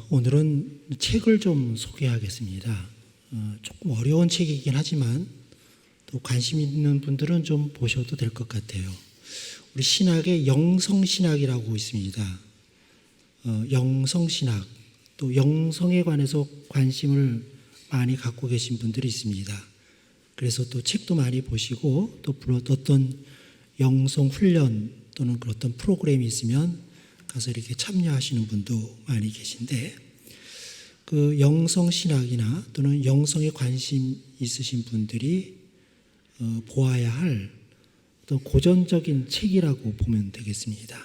오늘은 책을 좀 소개하겠습니다. 조금 어려운 책이긴 하지만 또 관심 있는 분들은 좀 보셔도 될 것 같아요. 우리 신학에 영성신학이라고 있습니다. 영성신학, 또 영성에 관해서 관심을 많이 갖고 계신 분들이 있습니다. 그래서 또 책도 많이 보시고 또 어떤 영성 훈련 또는 그런 어떤 프로그램이 있으면 가서 이렇게 참여하시는 분도 많이 계신데, 그 영성신학이나 또는 영성에 관심 있으신 분들이 보아야 할 어떤 고전적인 책이라고 보면 되겠습니다.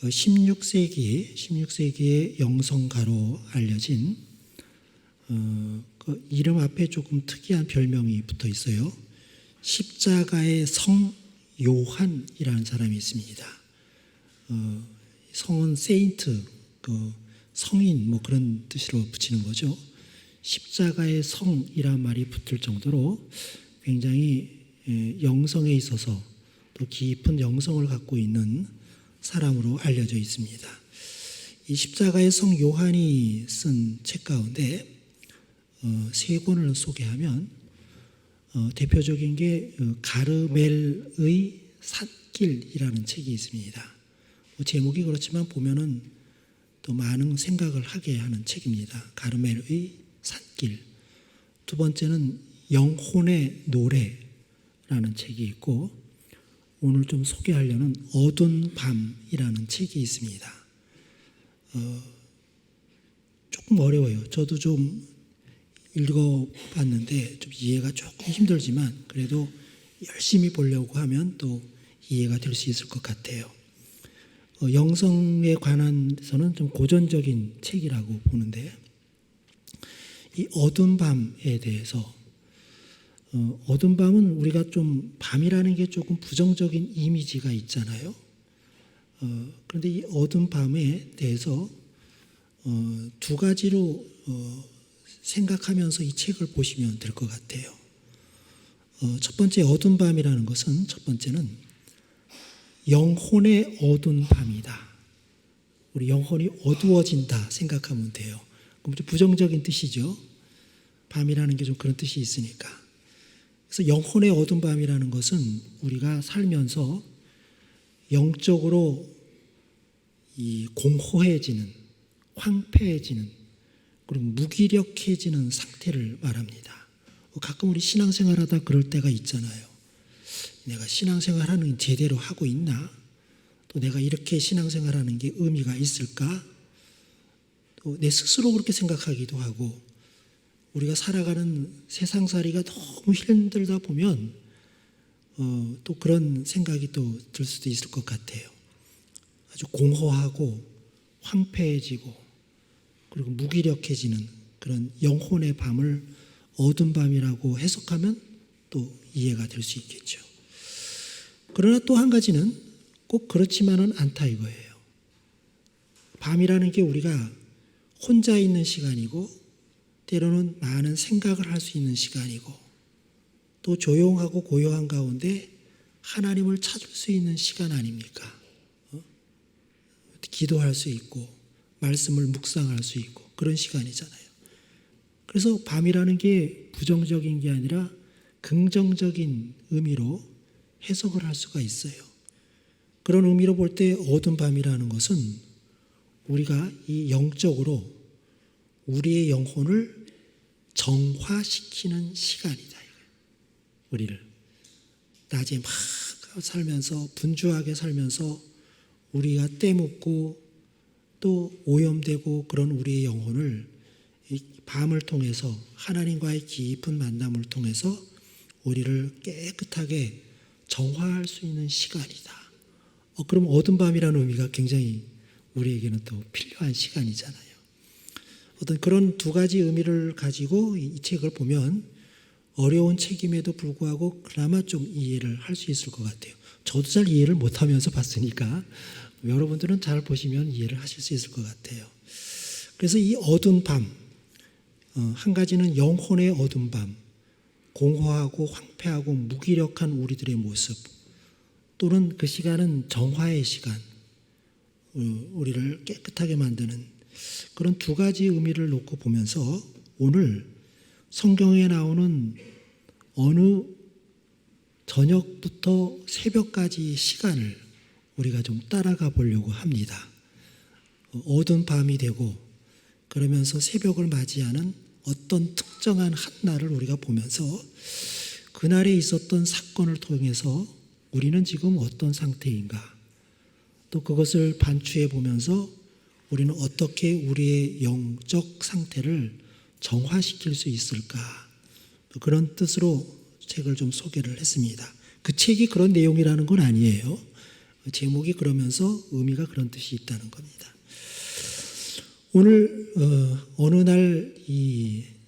16세기의 영성가로 알려진 그 이름 앞에 조금 특이한 별명이 붙어 있어요. 십자가의 성 요한이라는 사람이 있습니다. 성은 세인트, 성인 그런 뜻으로 붙이는 거죠. 십자가의 성이란 말이 붙을 정도로 굉장히 영성에 있어서 또 깊은 영성을 갖고 있는 사람으로 알려져 있습니다. 이 십자가의 성 요한이 쓴 책 가운데 세 권을 소개하면, 대표적인 게 가르멜의 산길이라는 책이 있습니다. 제목이 그렇지만 보면은 또 많은 생각을 하게 하는 책입니다. 가르멜의 산길. 두 번째는 영혼의 노래라는 책이 있고, 오늘 좀 소개하려는 어두운 밤이라는 책이 있습니다. 조금 어려워요. 저도 좀 읽어봤는데 좀 이해가 조금 힘들지만 그래도 열심히 보려고 하면 또 이해가 될 수 있을 것 같아요. 영성에 관한서는 좀 고전적인 책이라고 보는데, 이 어두운 밤에 대해서, 어두운 밤은 우리가 좀 밤이라는 게 조금 부정적인 이미지가 있잖아요. 그런데 이 어두운 밤에 대해서 두 가지로 생각하면서 이 책을 보시면 될 것 같아요. 첫 번째, 어두운 밤이라는 것은, 첫 번째는 영혼의 어두운 밤이다. 우리 영혼이 어두워진다 생각하면 돼요. 그럼 좀 부정적인 뜻이죠. 밤이라는 게 좀 그런 뜻이 있으니까. 그래서 영혼의 어두운 밤이라는 것은 우리가 살면서 영적으로 이 공허해지는, 황폐해지는, 그리고 무기력해지는 상태를 말합니다. 가끔 우리 신앙생활하다 그럴 때가 있잖아요. 내가 신앙생활하는 제대로 하고 있나? 또 내가 이렇게 신앙생활하는 게 의미가 있을까? 또 내 스스로 그렇게 생각하기도 하고, 우리가 살아가는 세상살이가 너무 힘들다 보면 또 그런 생각이 또 들 수도 있을 것 같아요. 아주 공허하고 황폐해지고 그리고 무기력해지는 그런 영혼의 밤을 어두운 밤이라고 해석하면 또 이해가 될 수 있겠죠. 그러나 또 한 가지는 꼭 그렇지만은 않다 이거예요. 밤이라는 게 우리가 혼자 있는 시간이고, 때로는 많은 생각을 할 수 있는 시간이고, 또 조용하고 고요한 가운데 하나님을 찾을 수 있는 시간 아닙니까? 기도할 수 있고 말씀을 묵상할 수 있고 그런 시간이잖아요. 그래서 밤이라는 게 부정적인 게 아니라 긍정적인 의미로 해석을 할 수가 있어요. 그런 의미로 볼 때 어두운 밤이라는 것은 우리가 이 영적으로 우리의 영혼을 정화시키는 시간이다. 우리를 낮에 막 살면서, 분주하게 살면서 우리가 때묻고 또 오염되고 그런 우리의 영혼을 이 밤을 통해서, 하나님과의 깊은 만남을 통해서 우리를 깨끗하게 정화할 수 있는 시간이다. 그럼 어두운 밤이라는 의미가 굉장히 우리에게는 또 필요한 시간이잖아요. 어떤 그런 두 가지 의미를 가지고 이 책을 보면 어려운 책임에도 불구하고 그나마 좀 이해를 할 수 있을 것 같아요. 저도 잘 이해를 못하면서 봤으니까 여러분들은 잘 보시면 이해를 하실 수 있을 것 같아요. 그래서 이 어두운 밤, 한 가지는 영혼의 어두운 밤, 공허하고 황폐하고 무기력한 우리들의 모습, 또는 그 시간은 정화의 시간, 우리를 깨끗하게 만드는 그런 두 가지 의미를 놓고 보면서 오늘 성경에 나오는 어느 저녁부터 새벽까지 시간을 우리가 좀 따라가 보려고 합니다. 어두운 밤이 되고 그러면서 새벽을 맞이하는 어떤 특정한 한 날을 우리가 보면서 그날에 있었던 사건을 통해서 우리는 지금 어떤 상태인가, 또 그것을 반추해 보면서 우리는 어떻게 우리의 영적 상태를 정화시킬 수 있을까, 그런 뜻으로 책을 좀 소개를 했습니다. 그 책이 그런 내용이라는 건 아니에요. 제목이 그러면서 의미가 그런 뜻이 있다는 겁니다. 오늘 어느 날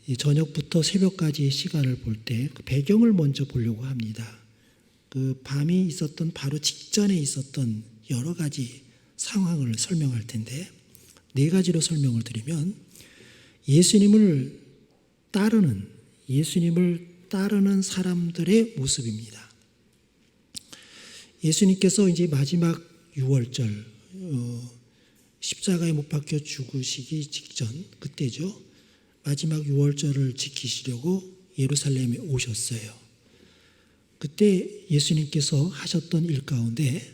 이 저녁부터 새벽까지의 시간을 볼 때 그 배경을 먼저 보려고 합니다. 그 밤이 있었던 바로 직전에 있었던 여러 가지 상황을 설명할 텐데, 네 가지로 설명을 드리면 예수님을 따르는 사람들의 모습입니다. 예수님께서 이제 마지막 유월절, 십자가에 못 박혀 죽으시기 직전, 그때죠. 마지막 유월절을 지키시려고 예루살렘에 오셨어요. 그때 예수님께서 하셨던 일 가운데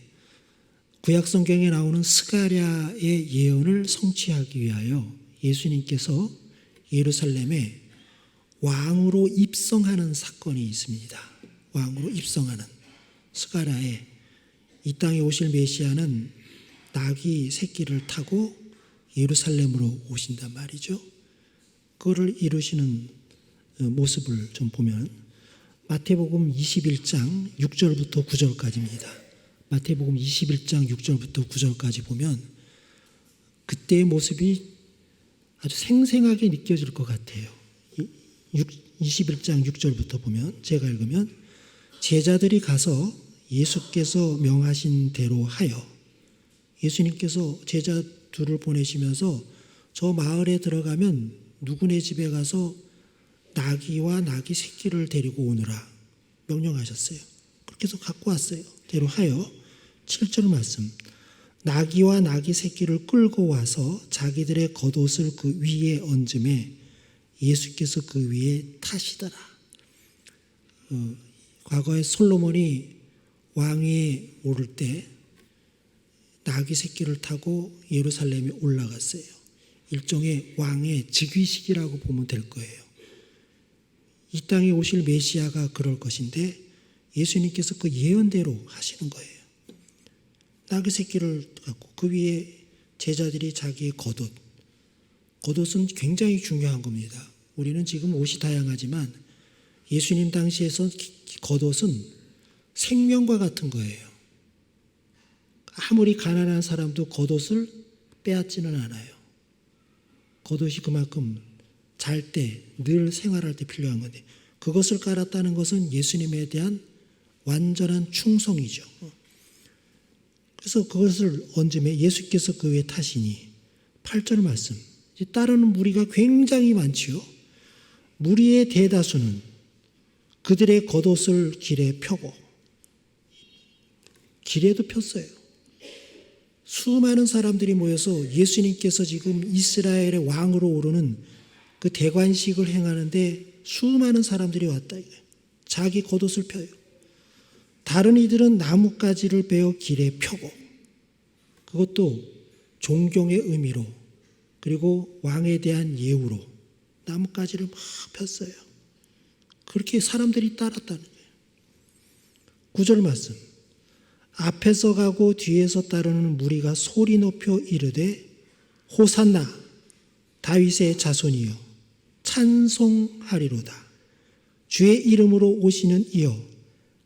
구약 성경에 나오는 스가랴의 예언을 성취하기 위하여 예수님께서 예루살렘에 왕으로 입성하는 사건이 있습니다. 왕으로 입성하는, 스가랴에 이 땅에 오실 메시아는 나귀 새끼를 타고 예루살렘으로 오신단 말이죠. 그거를 이루시는 모습을 좀 보면 마태복음 21장 6절부터 9절까지입니다. 마태복음 21장 6절부터 9절까지 보면 그때의 모습이 아주 생생하게 느껴질 것 같아요. 21장 6절부터 보면, 제가 읽으면, 제자들이 가서 예수께서 명하신 대로 하여, 예수님께서 제자 둘을 보내시면서 저 마을에 들어가면 누구네 집에 가서 나귀와 나귀 새끼를 데리고 오느라 명령하셨어요. 그렇게 해서 갖고 왔어요. 대로 하여 7절 말씀, 나귀와 나귀 새끼를 끌고 와서 자기들의 겉옷을 그 위에 얹음에 예수께서 그 위에 타시더라. 과거에 솔로몬이 왕위에 오를 때 나귀 새끼를 타고 예루살렘에 올라갔어요. 일종의 왕의 즉위식이라고 보면 될 거예요. 이 땅에 오실 메시아가 그럴 것인데 예수님께서 그 예언대로 하시는 거예요. 나귀 새끼를 갖고 그 위에 제자들이 자기의 겉옷은 굉장히 중요한 겁니다. 우리는 지금 옷이 다양하지만 예수님 당시에서 겉옷은 생명과 같은 거예요. 아무리 가난한 사람도 겉옷을 빼앗지는 않아요. 겉옷이 그만큼 잘 때, 늘 생활할 때 필요한 건데, 그것을 깔았다는 것은 예수님에 대한 완전한 충성이죠. 그래서 그것을 얹음에 예수께서 그 위에 타시니, 8절 말씀, 따르는 무리가 굉장히 많지요. 무리의 대다수는 그들의 겉옷을 길에 펴고, 길에도 폈어요. 수많은 사람들이 모여서 예수님께서 지금 이스라엘의 왕으로 오르는 그 대관식을 행하는데 수많은 사람들이 왔다. 자기 겉옷을 펴요. 다른 이들은 나뭇가지를 베어 길에 펴고, 그것도 존경의 의미로, 그리고 왕에 대한 예우로 나뭇가지를 막 폈어요. 그렇게 사람들이 따랐다는 거예요. 9절 말씀, 앞에서 가고 뒤에서 따르는 무리가 소리 높여 이르되 호산나 다윗의 자손이여 찬송하리로다. 주의 이름으로 오시는 이여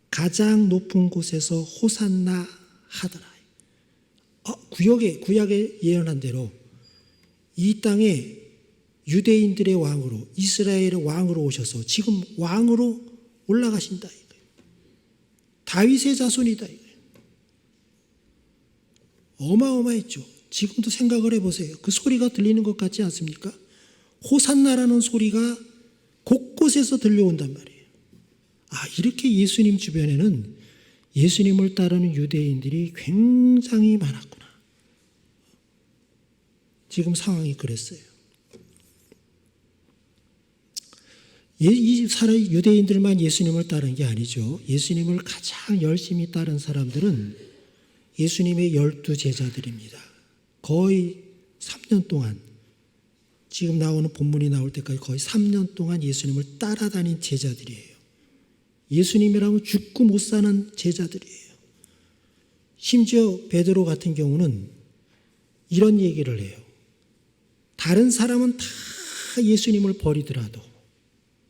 가장 높은 곳에서 호산나 하더라. 구약에 예언한 대로 이 땅에 유대인들의 왕으로, 이스라엘의 왕으로 오셔서 지금 왕으로 올라가신다. 다윗의 자손이다. 어마어마했죠. 지금도 생각을 해보세요. 그 소리가 들리는 것 같지 않습니까? 호산나라는 소리가 곳곳에서 들려온단 말이에요. 이렇게 예수님 주변에는 예수님을 따르는 유대인들이 굉장히 많았구나. 지금 상황이 그랬어요. 이 유대인들만 예수님을 따른 게 아니죠. 예수님을 가장 열심히 따른 사람들은 예수님의 12 제자들입니다. 거의 3년 동안, 지금 나오는 본문이 나올 때까지 거의 3년 동안 예수님을 따라다닌 제자들이에요. 예수님이라면 죽고 못 사는 제자들이에요. 심지어 베드로 같은 경우는 이런 얘기를 해요. 다른 사람은 다 예수님을 버리더라도,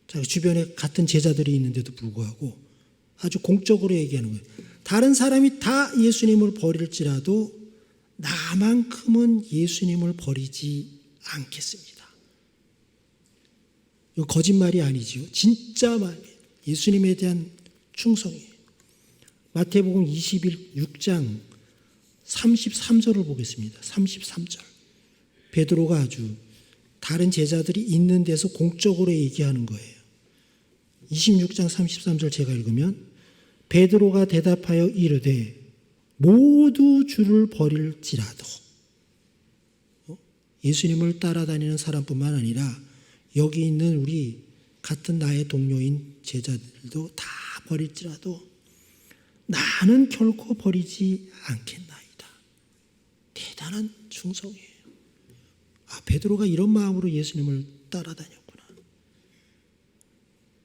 자기 주변에 같은 제자들이 있는데도 불구하고 아주 공적으로 얘기하는 거예요. 다른 사람이 다 예수님을 버릴지라도 나만큼은 예수님을 버리지 않겠습니다. 이거 거짓말이 아니지요. 진짜 말이에요. 예수님에 대한 충성이에요. 마태복음 26장 33절을 보겠습니다. 33절. 베드로가 아주 다른 제자들이 있는 데서 공적으로 얘기하는 거예요. 26장 33절 제가 읽으면 베드로가 대답하여 이르되 모두 주를 버릴지라도, 예수님을 따라다니는 사람뿐만 아니라 여기 있는 우리 같은 나의 동료인 제자들도 다 버릴지라도 나는 결코 버리지 않겠나이다. 대단한 충성이에요. 베드로가 이런 마음으로 예수님을 따라다녔구나.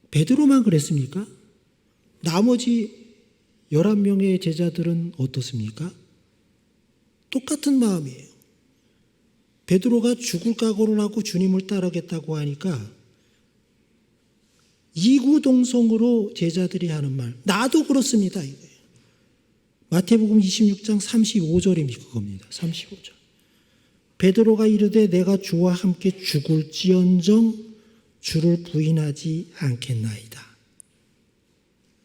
베드로만 그랬습니까? 나머지 11명의 제자들은 어떻습니까? 똑같은 마음이에요. 베드로가 죽을 각오를 하고 주님을 따르겠다고 하니까 이구동성으로 제자들이 하는 말, 나도 그렇습니다, 이거예요. 마태복음 26장 35절이 그겁니다. 35절. 베드로가 이르되 내가 주와 함께 죽을지언정 주를 부인하지 않겠나이다.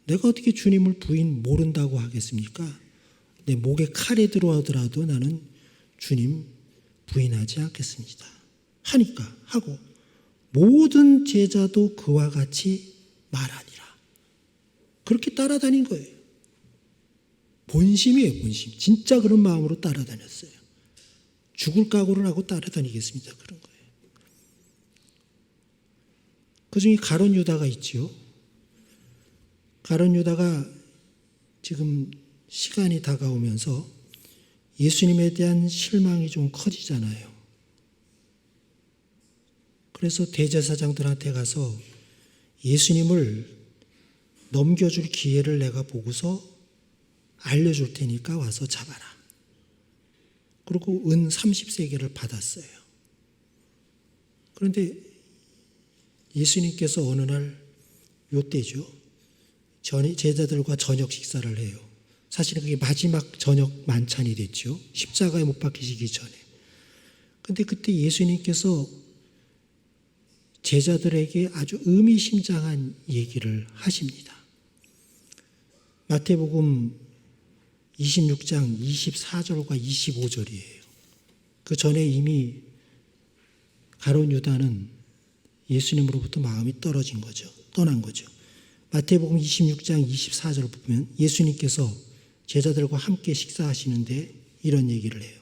내가 어떻게 주님을 부인 모른다고 하겠습니까? 내 목에 칼이 들어오더라도 나는 주님 부인하지 않겠습니다. 하고 모든 제자도 그와 같이 말하니라. 그렇게 따라다닌 거예요. 본심이에요, 본심. 진짜 그런 마음으로 따라다녔어요. 죽을 각오를 하고 따라다니겠습니다. 그런 거예요. 그 중에 가룟 유다가 있지요. 가룟 유다가 지금 시간이 다가오면서 예수님에 대한 실망이 좀 커지잖아요. 그래서 대제사장들한테 가서 예수님을 넘겨줄 기회를 내가 보고서 알려줄 테니까 와서 잡아라. 그리고 은 30세겔을 받았어요. 그런데 예수님께서 어느 날 요때죠. 제자들과 저녁 식사를 해요. 사실은 그게 마지막 저녁 만찬이 됐죠. 십자가에 못 박히시기 전에. 그런데 그때 예수님께서 제자들에게 아주 의미심장한 얘기를 하십니다. 마태복음 26장 24절과 25절이에요. 그 전에 이미 가룟 유다는 예수님으로부터 마음이 떨어진 거죠. 떠난 거죠. 마태복음 26장 24절을 보면 예수님께서 제자들과 함께 식사하시는데 이런 얘기를 해요.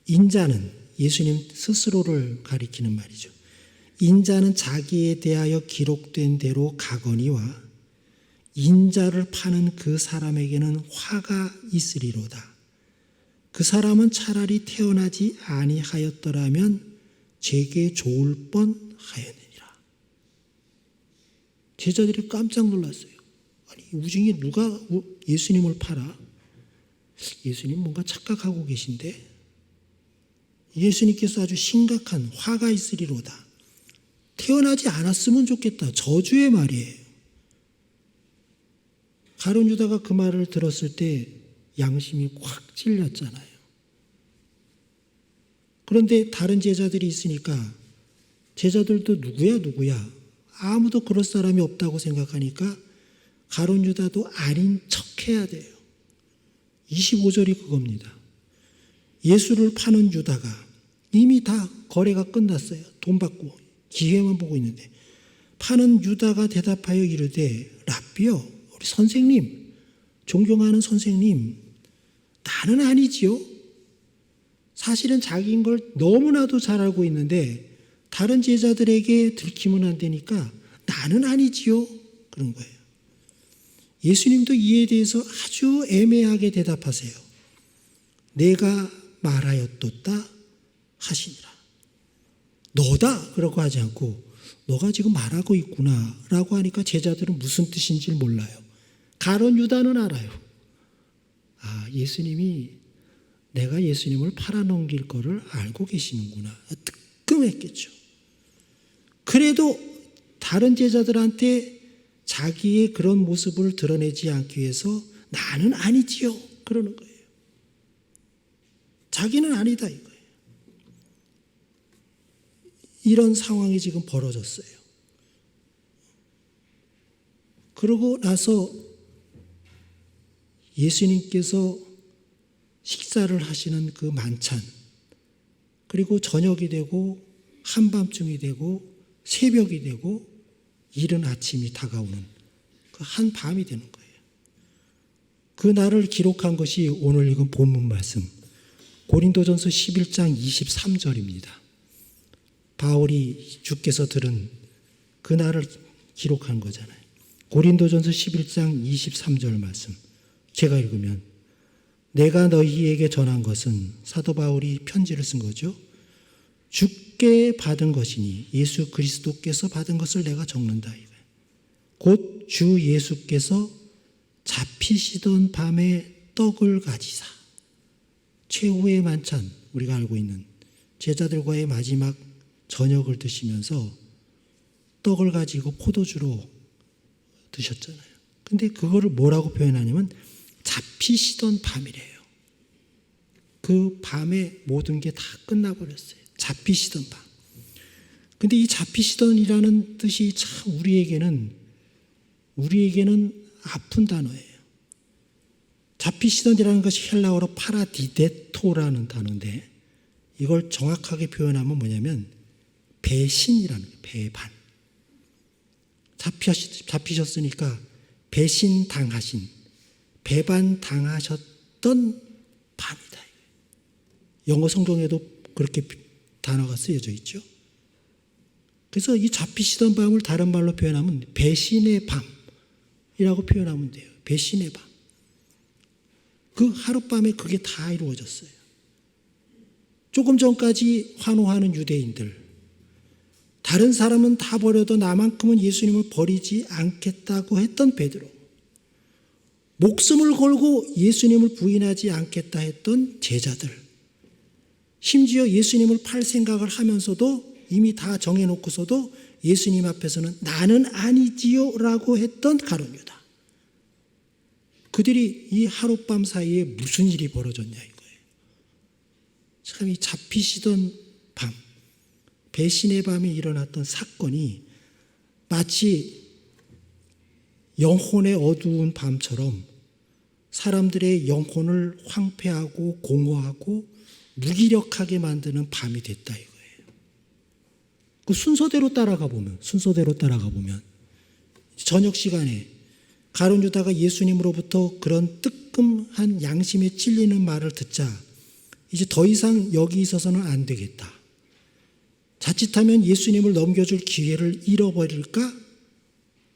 인자는, 예수님 스스로를 가리키는 말이죠. 인자는 자기에 대하여 기록된 대로 가거니와 인자를 파는 그 사람에게는 화가 있으리로다. 그 사람은 차라리 태어나지 아니하였더라면 제게 좋을 뻔하였느니라. 제자들이 깜짝 놀랐어요. 아니, 우중에 누가 예수님을 팔아? 예수님 뭔가 착각하고 계신데? 예수님께서 아주 심각한 화가 있으리로다. 태어나지 않았으면 좋겠다. 저주의 말이에요. 가룟 유다가 그 말을 들었을 때 양심이 확 찔렸잖아요. 그런데 다른 제자들이 있으니까 제자들도 누구야? 아무도 그럴 사람이 없다고 생각하니까 가룟 유다도 아닌 척해야 돼요. 25절이 그겁니다. 예수를 파는 유다가 이미 다 거래가 끝났어요. 돈 받고 기회만 보고 있는데 파는 유다가 대답하여 이르되 랍비여, 우리 선생님, 존경하는 선생님, 나는 아니지요. 사실은 자기인 걸 너무나도 잘 알고 있는데 다른 제자들에게 들키면 안 되니까 나는 아니지요. 그런 거예요. 예수님도 이에 대해서 아주 애매하게 대답하세요. 내가 말하였도다 하시니라. 너다 그러고 하지 않고 너가 지금 말하고 있구나 라고 하니까 제자들은 무슨 뜻인지 몰라요. 가룟 유다는 알아요. 아, 예수님이 내가 예수님을 팔아넘길 거를 알고 계시는구나. 뜨끔했겠죠. 그래도 다른 제자들한테 자기의 그런 모습을 드러내지 않기 위해서 나는 아니지요. 그러는 거예요. 자기는 아니다 이거예요. 이런 상황이 지금 벌어졌어요. 그러고 나서 예수님께서 식사를 하시는 그 만찬, 그리고 저녁이 되고 한밤중이 되고 새벽이 되고 이른 아침이 다가오는 그 한밤이 되는 거예요. 그 날을 기록한 것이 오늘 읽은 본문 말씀 고린도전서 11장 23절입니다. 바울이 주께서 들은 그 날을 기록한 거잖아요. 고린도전서 11장 23절 말씀 제가 읽으면 내가 너희에게 전한 것은 사도 바울이 편지를 쓴 거죠. 주께 받은 것이니 예수 그리스도께서 받은 것을 내가 적는다. 곧 주 예수께서 잡히시던 밤에 떡을 가지사 최후의 만찬 우리가 알고 있는 제자들과의 마지막 저녁을 드시면서 떡을 가지고 포도주로 드셨잖아요. 근데 그거를 뭐라고 표현하냐면 잡히시던 밤이래요. 그 밤에 모든 게 다 끝나버렸어요. 잡히시던 밤. 근데 이 잡히시던이라는 뜻이 참 우리에게는 아픈 단어예요. 잡히시던이라는 것이 헬라어로 파라디데토라는 단어인데 이걸 정확하게 표현하면 뭐냐면 배신이라는 거예요. 배반. 잡히셨으니까 배신당하신, 배반당하셨던 밤이다. 영어 성경에도 그렇게 단어가 쓰여져 있죠. 그래서 이 잡히시던 밤을 다른 말로 표현하면 배신의 밤이라고 표현하면 돼요. 배신의 밤. 그 하룻밤에 그게 다 이루어졌어요. 조금 전까지 환호하는 유대인들, 다른 사람은 다 버려도 나만큼은 예수님을 버리지 않겠다고 했던 베드로, 목숨을 걸고 예수님을 부인하지 않겠다 했던 제자들, 심지어 예수님을 팔 생각을 하면서도 이미 다 정해놓고서도 예수님 앞에서는 나는 아니지요 라고 했던 가룟 유다. 그들이 이 하룻밤 사이에 무슨 일이 벌어졌냐 이거예요. 참 이 잡히시던 밤, 배신의 밤이 일어났던 사건이 마치 영혼의 어두운 밤처럼 사람들의 영혼을 황폐하고 공허하고 무기력하게 만드는 밤이 됐다 이거예요. 그 순서대로 따라가 보면 저녁 시간에 가룟 유다가 예수님으로부터 그런 뜨끔한 양심에 찔리는 말을 듣자 이제 더 이상 여기 있어서는 안 되겠다. 자칫하면 예수님을 넘겨줄 기회를 잃어버릴까?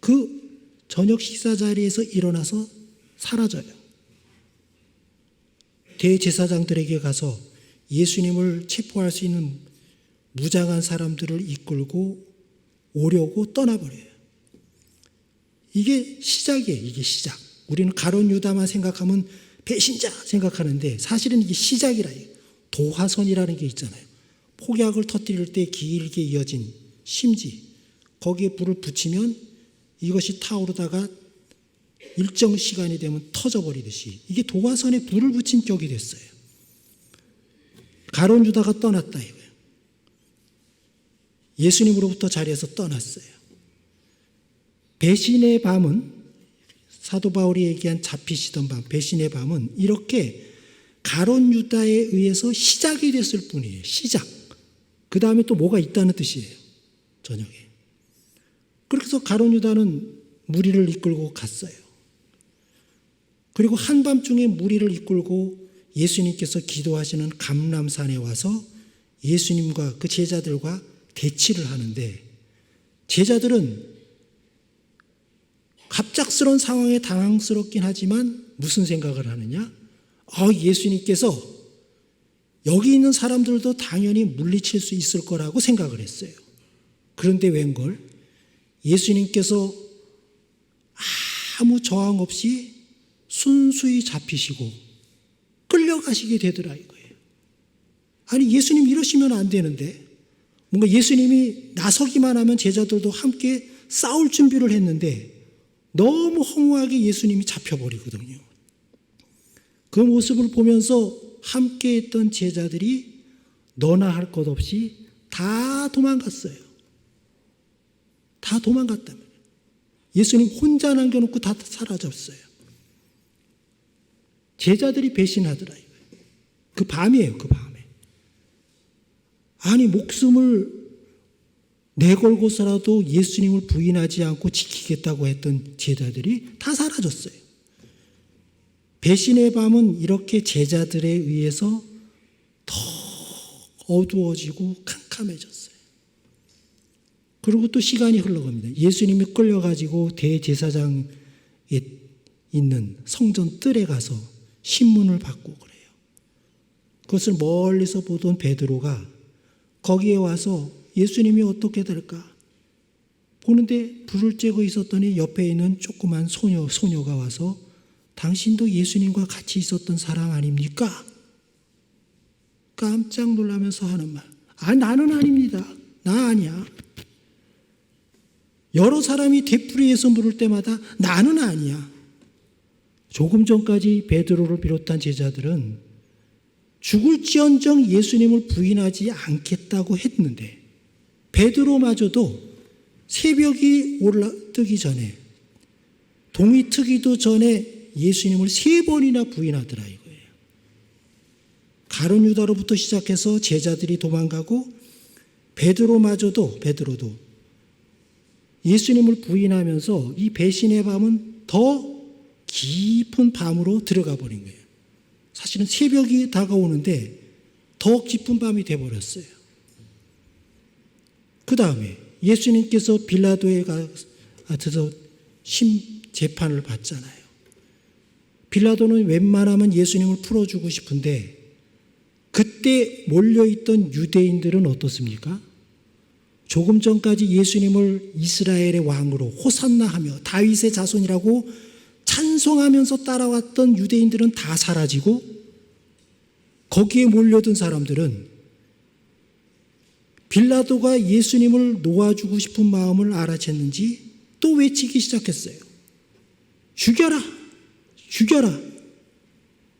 그 저녁 식사 자리에서 일어나서 사라져요. 대제사장들에게 가서 예수님을 체포할 수 있는 무장한 사람들을 이끌고 오려고 떠나버려요. 이게 시작이에요. 이게 시작. 우리는 가룟 유다만 생각하면 배신자 생각하는데 사실은 이게 시작이라 해요. 도화선이라는 게 있잖아요. 폭약을 터뜨릴 때 길게 이어진 심지, 거기에 불을 붙이면 이것이 타오르다가 일정 시간이 되면 터져버리듯이 이게 도화선에 불을 붙인 격이 됐어요. 가룟 유다가 떠났다 이거예요. 예수님으로부터 자리에서 떠났어요. 배신의 밤은, 사도 바울이 얘기한 잡히시던 밤, 배신의 밤은 이렇게 가룟 유다에 의해서 시작이 됐을 뿐이에요. 시작. 그 다음에 또 뭐가 있다는 뜻이에요. 저녁에. 그래서 가룟 유다는 무리를 이끌고 갔어요. 그리고 한밤중에 무리를 이끌고 예수님께서 기도하시는 감람산에 와서 예수님과 그 제자들과 대치를 하는데, 제자들은 갑작스러운 상황에 당황스럽긴 하지만 무슨 생각을 하느냐? 예수님께서 여기 있는 사람들도 당연히 물리칠 수 있을 거라고 생각을 했어요. 그런데 웬걸 예수님께서 아무 저항 없이 순수히 잡히시고 끌려가시게 되더라 이거예요. 아니, 예수님 이러시면 안 되는데, 뭔가 예수님이 나서기만 하면 제자들도 함께 싸울 준비를 했는데 너무 허무하게 예수님이 잡혀버리거든요. 그 모습을 보면서 함께 했던 제자들이 너나 할 것 없이 다 도망갔어요. 다 도망갔다며. 예수님 혼자 남겨놓고 다 사라졌어요. 제자들이 배신하더라 이거예요. 그 밤이에요, 그 밤에. 아니, 목숨을 내걸고서라도 예수님을 부인하지 않고 지키겠다고 했던 제자들이 다 사라졌어요. 배신의 밤은 이렇게 제자들에 의해서 더 어두워지고 캄캄해졌어요. 그리고 또 시간이 흘러갑니다. 예수님이 끌려가지고 대제사장에 있는 성전 뜰에 가서 신문을 받고 그래요. 그것을 멀리서 보던 베드로가 거기에 와서 예수님이 어떻게 될까 보는데 불을 쬐고 있었더니 옆에 있는 조그만 소녀가 와서 당신도 예수님과 같이 있었던 사람 아닙니까? 깜짝 놀라면서 하는 말. 나는 아닙니다. 나 아니야. 여러 사람이 되풀이해서 물을 때마다 나는 아니야. 조금 전까지 베드로를 비롯한 제자들은 죽을지언정 예수님을 부인하지 않겠다고 했는데, 베드로마저도 새벽이 올라뜨기 전에, 동이 트기도 전에 예수님을 3번이나 부인하더라 이거예요. 가룟 유다로부터 시작해서 제자들이 도망가고 베드로도 예수님을 부인하면서 이 배신의 밤은 더 깊은 밤으로 들어가 버린 거예요. 사실은 새벽이 다가오는데 더 깊은 밤이 되어버렸어요. 그 다음에 예수님께서 빌라도에 가서 재판을 받잖아요. 빌라도는 웬만하면 예수님을 풀어주고 싶은데 그때 몰려있던 유대인들은 어떻습니까? 조금 전까지 예수님을 이스라엘의 왕으로 호산나하며 다윗의 자손이라고 찬송하면서 따라왔던 유대인들은 다 사라지고 거기에 몰려든 사람들은 빌라도가 예수님을 놓아주고 싶은 마음을 알아챘는지 또 외치기 시작했어요. 죽여라! 죽여라!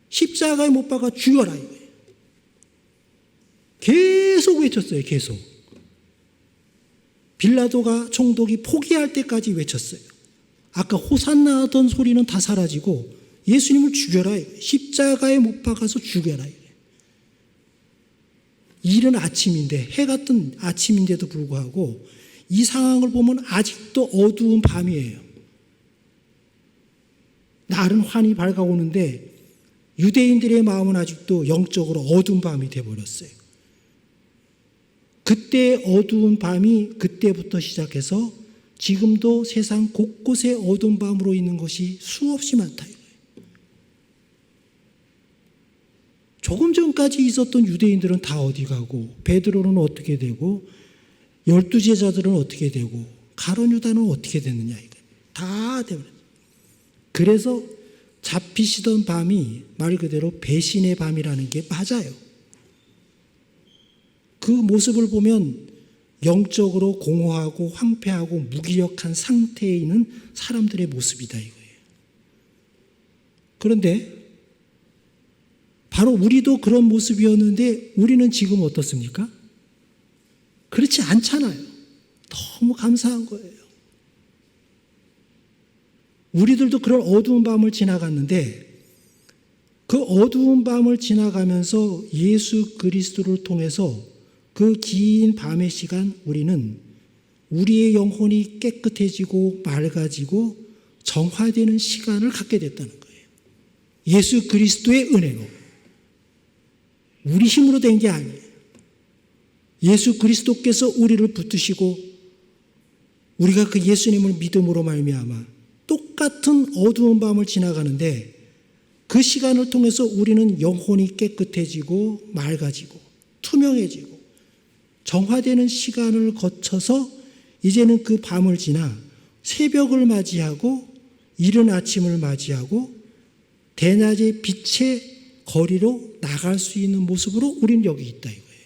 십자가에 못 박아 죽여라! 이거예요. 계속 외쳤어요. 계속. 빌라도가 총독이 포기할 때까지 외쳤어요. 아까 호산나 하던 소리는 다 사라지고 예수님을 죽여라. 십자가에 못 박아서 죽여라. 이른 아침인데, 해가 뜬 아침인데도 불구하고 이 상황을 보면 아직도 어두운 밤이에요. 날은 환히 밝아오는데 유대인들의 마음은 아직도 영적으로 어두운 밤이 되어버렸어요. 그때 어두운 밤이 그때부터 시작해서 지금도 세상 곳곳에 어두운 밤으로 있는 것이 수없이 많다. 조금 전까지 있었던 유대인들은 다 어디 가고, 베드로는 어떻게 되고, 12제자들은 어떻게 되고, 가룟 유다는 어떻게 됐느냐, 이거 다 되버렸어요. 그래서 잡히시던 밤이 말 그대로 배신의 밤이라는 게 맞아요. 그 모습을 보면 영적으로 공허하고 황폐하고 무기력한 상태에 있는 사람들의 모습이다 이거예요. 그런데 바로 우리도 그런 모습이었는데 우리는 지금 어떻습니까? 그렇지 않잖아요. 너무 감사한 거예요. 우리들도 그런 어두운 밤을 지나갔는데 그 어두운 밤을 지나가면서 예수 그리스도를 통해서 그 긴 밤의 시간 우리는 우리의 영혼이 깨끗해지고 맑아지고 정화되는 시간을 갖게 됐다는 거예요. 예수 그리스도의 은혜로. 우리 힘으로 된 게 아니에요. 예수 그리스도께서 우리를 붙드시고 우리가 그 예수님을 믿음으로 말미암아 똑같은 어두운 밤을 지나가는데 그 시간을 통해서 우리는 영혼이 깨끗해지고 맑아지고 투명해지고 정화되는 시간을 거쳐서 이제는 그 밤을 지나 새벽을 맞이하고 이른 아침을 맞이하고 대낮의 빛의 거리로 나갈 수 있는 모습으로 우리는 여기 있다 이거예요.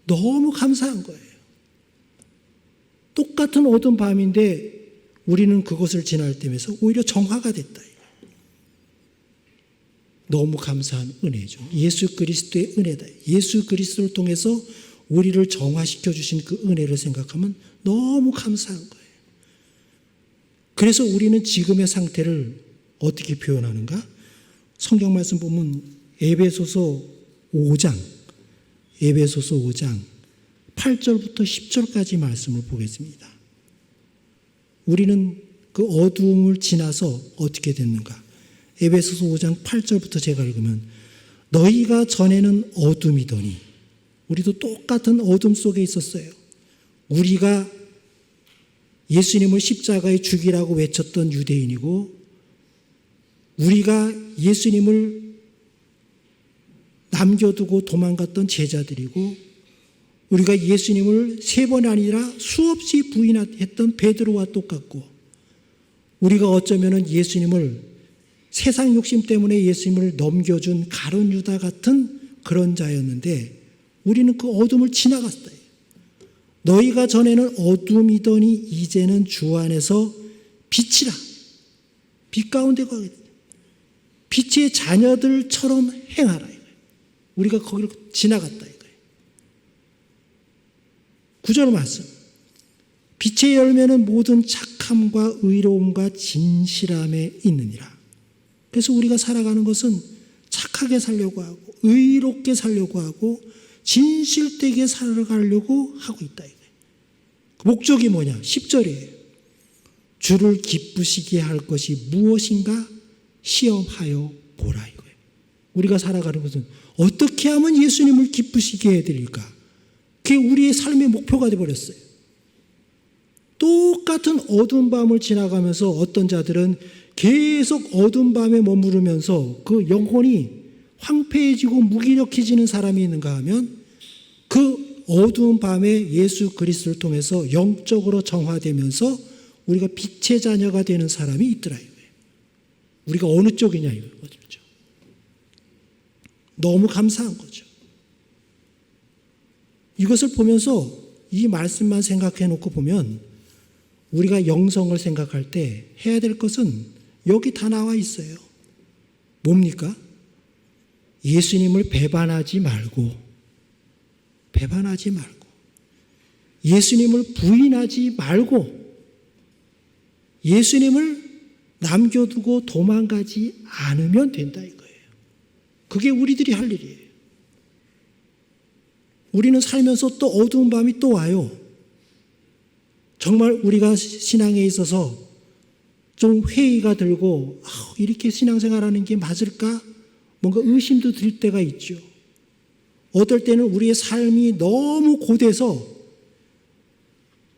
너무 감사한 거예요. 똑같은 어두운 밤인데 우리는 그것을 지날 때면서 오히려 정화가 됐다. 너무 감사한 은혜죠. 예수 그리스도의 은혜다. 예수 그리스도를 통해서 우리를 정화시켜 주신 그 은혜를 생각하면 너무 감사한 거예요. 그래서 우리는 지금의 상태를 어떻게 표현하는가? 성경 말씀 보면 에베소서 5장 8절부터 10절까지 말씀을 보겠습니다. 우리는 그 어두움을 지나서 어떻게 됐는가? 에베소서 5장 8절부터 제가 읽으면 너희가 전에는 어둠이더니 우리도 똑같은 어둠 속에 있었어요. 우리가 예수님을 십자가에 죽이라고 외쳤던 유대인이고 우리가 예수님을 남겨두고 도망갔던 제자들이고 우리가 예수님을 3번 아니라 수없이 부인했던 베드로와 똑같고 우리가 어쩌면 예수님을 세상 욕심 때문에 예수님을 넘겨준 가룟 유다 같은 그런 자였는데 우리는 그 어둠을 지나갔다. 너희가 전에는 어둠이더니 이제는 주 안에서 빛이라. 빛 가운데 가게 된다. 빛의 자녀들처럼 행하라. 우리가 거기를 지나갔다. 이거예요. 9절 말씀. 빛의 열매는 모든 착함과 의로움과 진실함에 있느니라. 그래서 우리가 살아가는 것은 착하게 살려고 하고 의롭게 살려고 하고 진실되게 살아가려고 하고 있다. 이거예요. 목적이 뭐냐? 10절이에요. 주를 기쁘시게 할 것이 무엇인가 시험하여 보라. 이거예요. 우리가 살아가는 것은 어떻게 하면 예수님을 기쁘시게 해드릴까? 그게 우리의 삶의 목표가 되어버렸어요. 똑같은 어두운 밤을 지나가면서 어떤 자들은 계속 어두운 밤에 머무르면서 그 영혼이 황폐해지고 무기력해지는 사람이 있는가 하면 그 어두운 밤에 예수 그리스도를 통해서 영적으로 정화되면서 우리가 빛의 자녀가 되는 사람이 있더라 이거예요. 우리가 어느 쪽이냐 이거죠. 너무 감사한 거죠. 이것을 보면서 이 말씀만 생각해 놓고 보면 우리가 영성을 생각할 때 해야 될 것은 여기 다 나와 있어요. 뭡니까? 예수님을 배반하지 말고 예수님을 부인하지 말고 예수님을 남겨두고 도망가지 않으면 된다 이거예요. 그게 우리들이 할 일이에요. 우리는 살면서 또 어두운 밤이 또 와요. 정말 우리가 신앙에 있어서 좀 회의가 들고 이렇게 신앙생활하는 게 맞을까? 뭔가 의심도 들 때가 있죠. 어떨 때는 우리의 삶이 너무 고돼서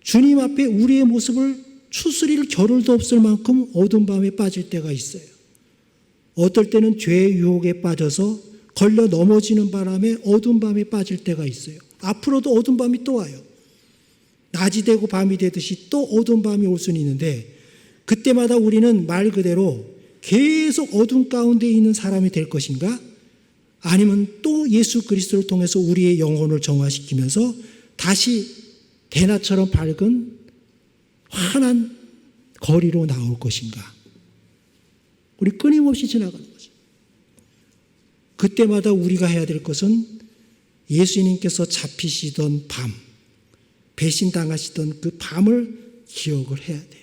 주님 앞에 우리의 모습을 추스릴 겨를도 없을 만큼 어두운 밤에 빠질 때가 있어요. 어떨 때는 죄의 유혹에 빠져서 걸려 넘어지는 바람에 어두운 밤에 빠질 때가 있어요. 앞으로도 어두운 밤이 또 와요. 낮이 되고 밤이 되듯이 또 어두운 밤이 올 수는 있는데 그때마다 우리는 말 그대로 계속 어둠 가운데 있는 사람이 될 것인가? 아니면 또 예수 그리스도를 통해서 우리의 영혼을 정화시키면서 다시 대낮처럼 밝은 환한 거리로 나올 것인가? 우리 끊임없이 지나가는 거죠. 그때마다 우리가 해야 될 것은 예수님께서 잡히시던 밤, 배신당하시던 그 밤을 기억을 해야 돼요.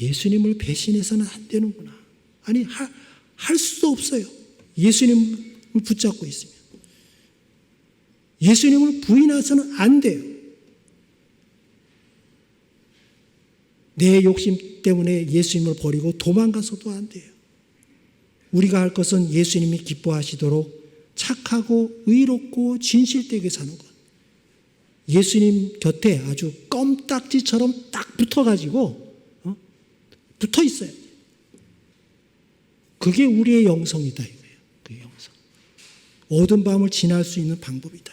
예수님을 배신해서는 안 되는구나. 아니, 할 수도 없어요. 예수님을 붙잡고 있으면. 예수님을 부인해서는 안 돼요. 내 욕심 때문에 예수님을 버리고 도망가서도 안 돼요. 우리가 할 것은 예수님이 기뻐하시도록 착하고 의롭고 진실되게 사는 것. 예수님 곁에 아주 껌딱지처럼 딱 붙어가지고 붙어 있어야 돼요. 그게 우리의 영성이다 이거예요. 그 영성. 어두운 밤을 지날 수 있는 방법이다.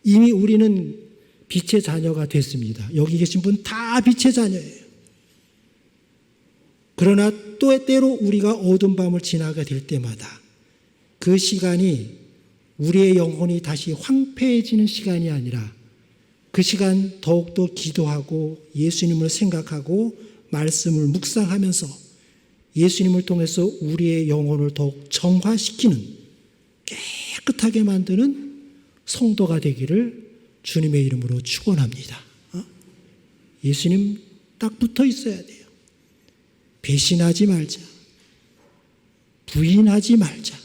이미 우리는 빛의 자녀가 됐습니다. 여기 계신 분 다 빛의 자녀예요. 그러나 또 때로 우리가 어두운 밤을 지나게 될 때마다 그 시간이 우리의 영혼이 다시 황폐해지는 시간이 아니라 그 시간 더욱더 기도하고 예수님을 생각하고 말씀을 묵상하면서 예수님을 통해서 우리의 영혼을 더욱 정화시키는 깨끗하게 만드는 성도가 되기를 주님의 이름으로 축원합니다. 예수님 딱 붙어 있어야 돼요. 배신하지 말자. 부인하지 말자.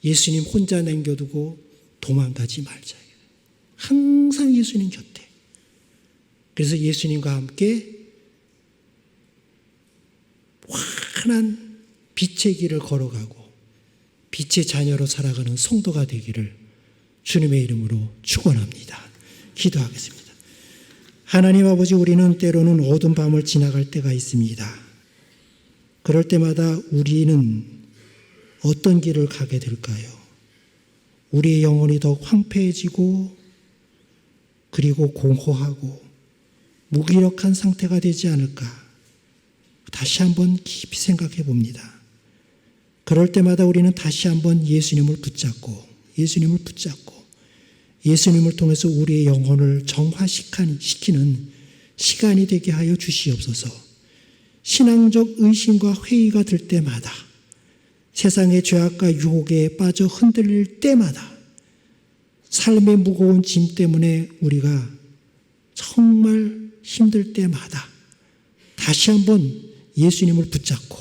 예수님 혼자 남겨두고 도망가지 말자. 항상 예수님 곁에. 그래서 예수님과 함께 환한 빛의 길을 걸어가고 빛의 자녀로 살아가는 성도가 되기를 주님의 이름으로 축원합니다. 기도하겠습니다. 하나님 아버지, 우리는 때로는 어두운 밤을 지나갈 때가 있습니다. 그럴 때마다 우리는 어떤 길을 가게 될까요? 우리의 영혼이 더 황폐해지고 그리고 공허하고 무기력한 상태가 되지 않을까? 다시 한번 깊이 생각해 봅니다. 그럴 때마다 우리는 다시 한번 예수님을 붙잡고 예수님을 통해서 우리의 영혼을 정화시키는 시간이 되게 하여 주시옵소서. 신앙적 의심과 회의가 들 때마다, 세상의 죄악과 유혹에 빠져 흔들릴 때마다, 삶의 무거운 짐 때문에 우리가 정말 힘들 때마다 다시 한번 예수님을 붙잡고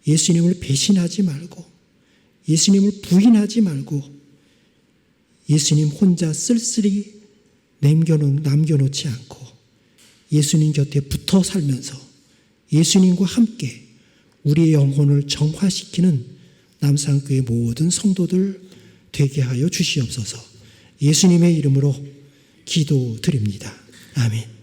예수님을 배신하지 말고 예수님을 부인하지 말고 예수님 혼자 쓸쓸히 남겨놓지 않고 예수님 곁에 붙어 살면서 예수님과 함께 우리의 영혼을 정화시키는 남산교회 모든 성도들 되게 하여 주시옵소서. 예수님의 이름으로 기도드립니다. 아멘.